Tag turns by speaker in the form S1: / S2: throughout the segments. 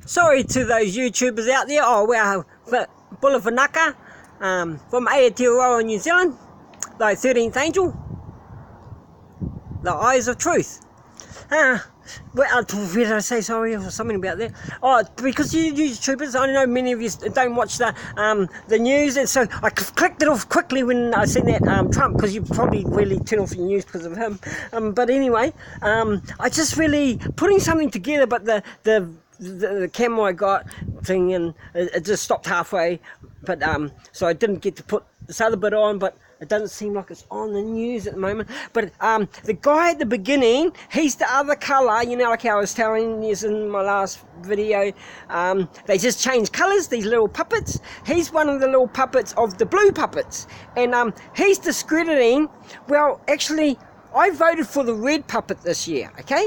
S1: Sorry to those YouTubers out there. Oh, wow, Bula Whanaka from Aotearoa, New Zealand, the 13th angel, the eyes of truth. Where did I say sorry or something about that? Oh, because you YouTubers, I know many of you don't watch the news, and so I clicked it off quickly when I seen that Trump, because you probably really turn off your news because of him. But anyway, I just really putting something together, but the camera I got thing, and it just stopped halfway. But so I didn't get to put this other bit on, but it doesn't seem like it's on the news at the moment. But the guy at the beginning, he's the other colour, you know, like I was telling you in my last video. They just change colours, these little puppets. He's one of the little puppets of the blue puppets. And he's discrediting, well, actually, I voted for the red puppet this year, okay?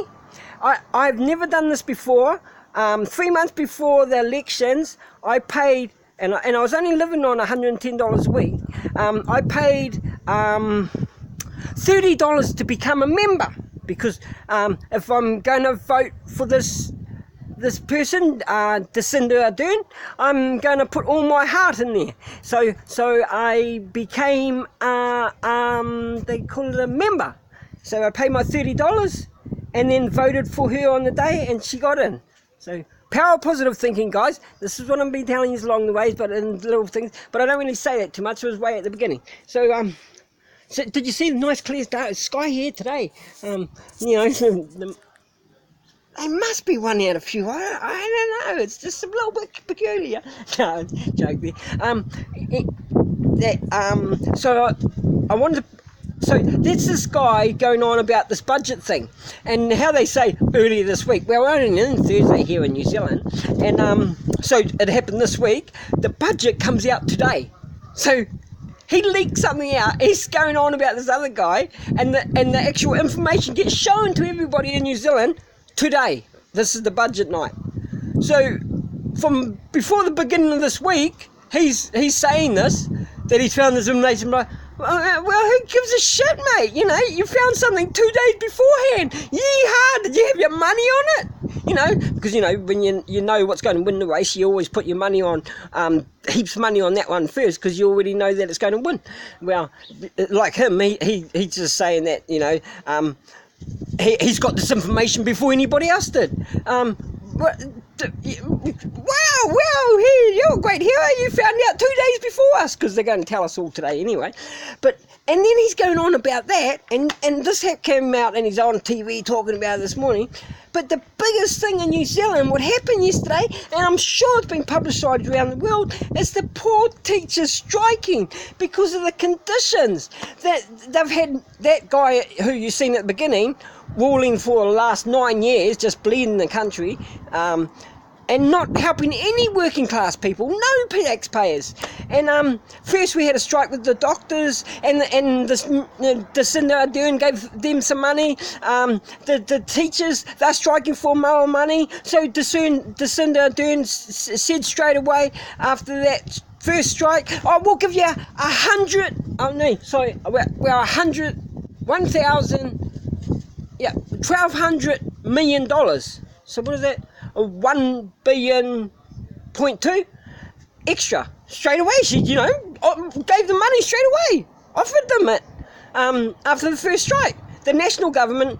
S1: I've never done this before. 3 months before the elections, I paid, and I was only living on $110 a week. I paid $30 to become a member, because if I'm going to vote for this person, Jacinda Ardern, I'm going to put all my heart in there. So I became they call it a member. So I paid my $30 and then voted for her on the day, and she got in. So power positive thinking, guys. This is what I've been telling you along the ways, but in little things. But I don't really say that too much. It was way at the beginning. So so did you see the nice clear sky here today? You know, they must be one out of few. I don't know. It's just a little bit peculiar. No, joke there. So I wanted to. So there's this guy going on about this budget thing, and how they say earlier this week. Well, we're only in Thursday here in New Zealand, and so it happened this week. The budget comes out today, so he leaked something out. He's going on about this other guy, and the actual information gets shown to everybody in New Zealand today. This is the budget night. So from before the beginning of this week, he's saying this, that he's found this information. Well, who gives a shit, mate? You know, you found something 2 days beforehand. Yeehaw! Did you have your money on it? You know, because, you know, when you know what's going to win the race, you always put your money on, heaps of money on that one first, because you already know that it's going to win. Well, like him, he's just saying that, you know, he's got this information before anybody else did. Wow, hey, you're a great hero, you found out 2 days before us, because they're going to tell us all today anyway. And then he's going on about that, and this came out, and he's on TV talking about it this morning. But the biggest thing in New Zealand, what happened yesterday, and I'm sure it's been publicised around the world, is the poor teachers striking because of the conditions that they've had. That guy who you've seen at the beginning, ruling for the last 9 years, just bleeding the country, and not helping any working class people, no taxpayers. And first we had a strike with the doctors, and Jacinda Ardern gave them some money. The teachers, they're striking for more money. So Jacinda Ardern said straight away after that first strike, oh, we'll give you 1,200 million dollars. So what is that? 1 billion point two extra straight away. She, you know, gave the money straight away, offered them it after the first strike. The national government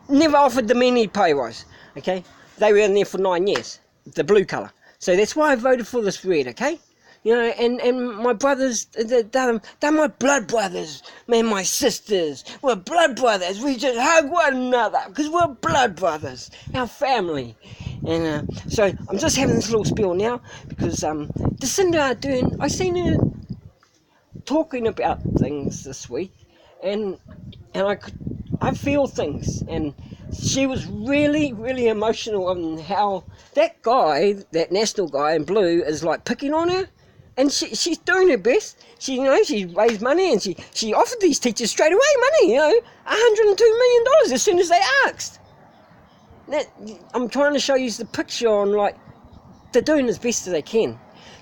S1: never offered them any pay rise. Okay, they were in there for 9 years, the blue colour. So that's why I voted for this red. Okay. You know, and my brothers, they're my blood brothers, man, my sisters. We're blood brothers. We just hug one another because we're blood brothers, our family. And so I'm just having this little spiel now because Jacinda Ardern, I seen her talking about things this week, and I feel things, and she was really, really emotional on how that guy, that national guy in blue, is like picking on her. And she's doing her best. She, you know, she raised money, and she offered these teachers straight away money, you know, $102 million as soon as they asked. I'm trying to show you the picture on, like, they're doing as best as they can.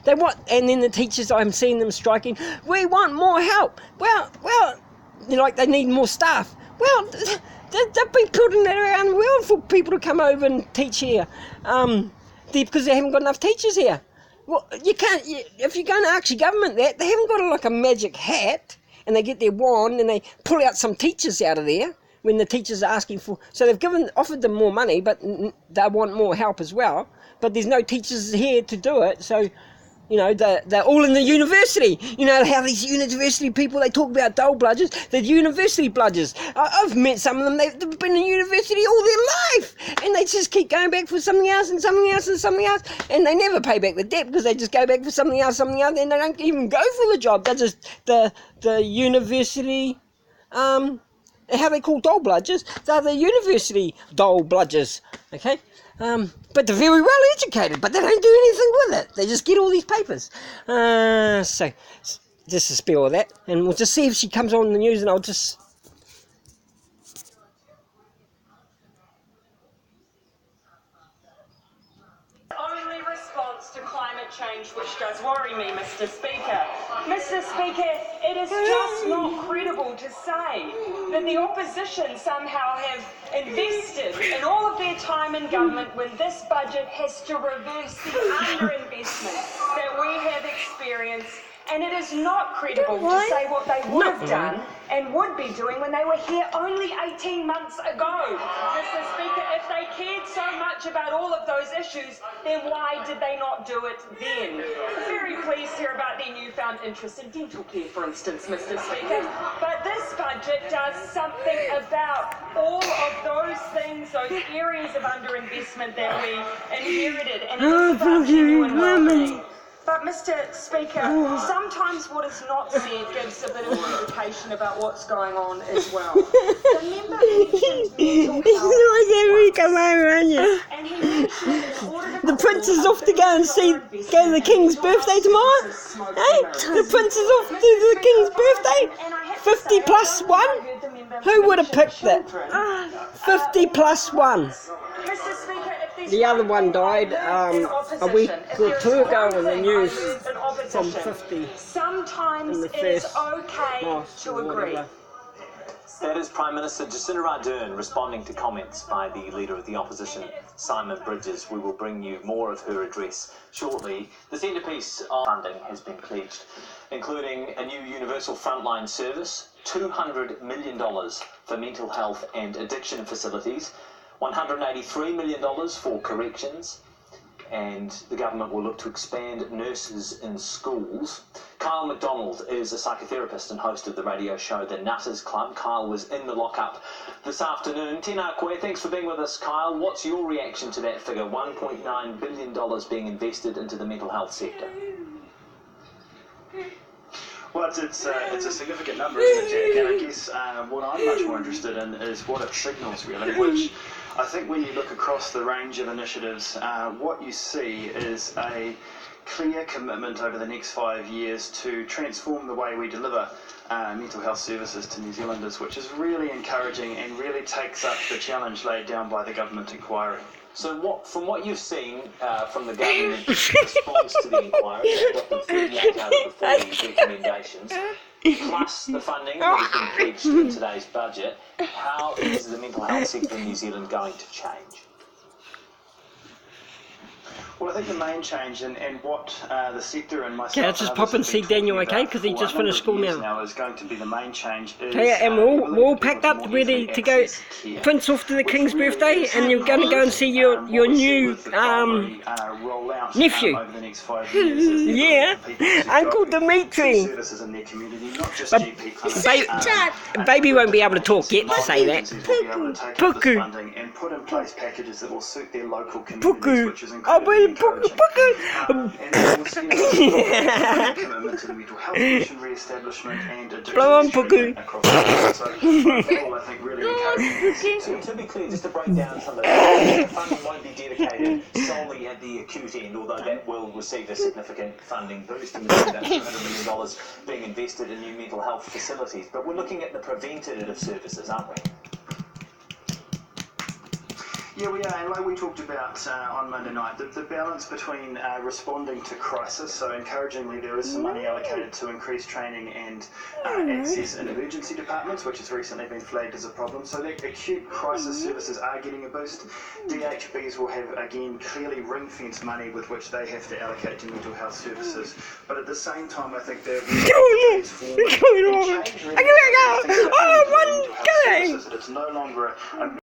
S1: And then the teachers, I'm seeing them striking, we want more help. Well, you know, like they need more staff. Well, they've been putting that around the world for people to come over and teach here. because they haven't got enough teachers here. Well, you can't. If you're going to ask your government that, they haven't got like a magic hat and they get their wand and they pull out some teachers out of there when the teachers are asking for. So they've offered them more money, but they want more help as well. But there's no teachers here to do it, so. You know, they're all in the university. You know how these university people, they talk about dole bludgers. They're university bludgers. I've met some of them, they've been in university all their life. And they just keep going back for something else and something else and something else. And they never pay back the debt because they just go back for something else, and they don't even go for the job. They're just the university, how they call dole bludgers. They're the university dole bludgers, okay? But they're very well educated, but they don't do anything with it. They just get all these papers. So, just to spare all that, and we'll just see if she comes on the news, and I'll just...
S2: Only response to climate change which does worry me, Mr. Speaker. Mr. Speaker, it is just not credible to say that the opposition somehow have invested in all of their time in government when this budget has to reverse the underinvestment that we have experienced. And it is not credible to say what they would have done and would be doing when they were here only 18 months ago. Mr. Speaker, if they cared so much about all of those issues, then why did they not do it then? Very pleased here about their newfound interest in dental care, for instance, Mr. Speaker. But this budget does something about all of those things, those areas of underinvestment that we inherited, and it is about genuine well-being. But, Mr. Speaker, sometimes what is not said gives a bit of indication about what's going on as well. The member mentioned mental health, and he mentioned in order to...
S1: The prince is off to go to the king's birthday tomorrow. Hey, the prince is off to the king's birthday. 50 plus 1? Who would have picked that? 50 plus 1.
S2: Mr. Speaker,
S1: the other one died a week or two ago in the news from 50.
S2: Sometimes it is okay to agree.
S3: That is Prime Minister Jacinda Ardern responding to comments by the Leader of the Opposition, Simon Bridges. We will bring you more of her address shortly. The centrepiece of funding has been pledged, including a new universal frontline service, $200 million for mental health and addiction facilities, $183 million for corrections, and the government will look to expand nurses in schools. Kyle McDonald is a psychotherapist and host of the radio show The Nutters Club. Kyle was in the lockup this afternoon. Tēnā koe, thanks for being with us, Kyle. What's your reaction to that figure, $1.9 billion being invested into the mental health sector?
S4: Well, it's a significant number, isn't it, Jack? And I guess what I'm much more interested in is what it signals, really, which I think when you look across the range of initiatives, what you see is a clear commitment over the next 5 years to transform the way we deliver mental health services to New Zealanders, which is really encouraging and really takes up the challenge laid down by the government inquiry.
S3: So from what you've seen from the government response to the inquiry, they've adopted 38 out of the 40 recommendations, plus the funding that has been pledged in today's budget, how is the mental health sector in New Zealand going to change?
S4: Well, I think the main change and what the sector and myself...
S1: Okay, let's just pop and see Daniel, okay? Because he just finished school now.
S4: Is going to be the main change.
S1: Okay, and we're all packed up, ready to go. Prince off to the king's birthday, and you're going to go and see your new nephew.
S4: Over the next 5 years.
S1: Yeah, Uncle Dimitri. But baby won't be able to talk yet to say that. Puku.
S4: And put in place packages that will suit their local
S1: Puku.
S4: communities, which is incredibly encouraging. Commitment to the mental health commission re-establishment and addiction treatment across the so overall, I think really encouraging.
S3: So to be clear, just to break down some of that, the funding won't be dedicated solely at the acute end, although that will receive a significant funding boost, and we've seen that $200 million being invested in new mental health facilities. But we're looking at the preventative services, aren't we?
S4: Yeah, we are, and like we talked about on Monday night, the balance between responding to crisis, so encouragingly there is some money allocated to increase training and access in emergency departments, which has recently been flagged as a problem. So that acute crisis services are getting a boost. DHBs will have, again, clearly ring-fence money with which they have to allocate to mental health services. But at the same time, I think they're transforming and change really.
S1: Oh, one
S4: It's no longer a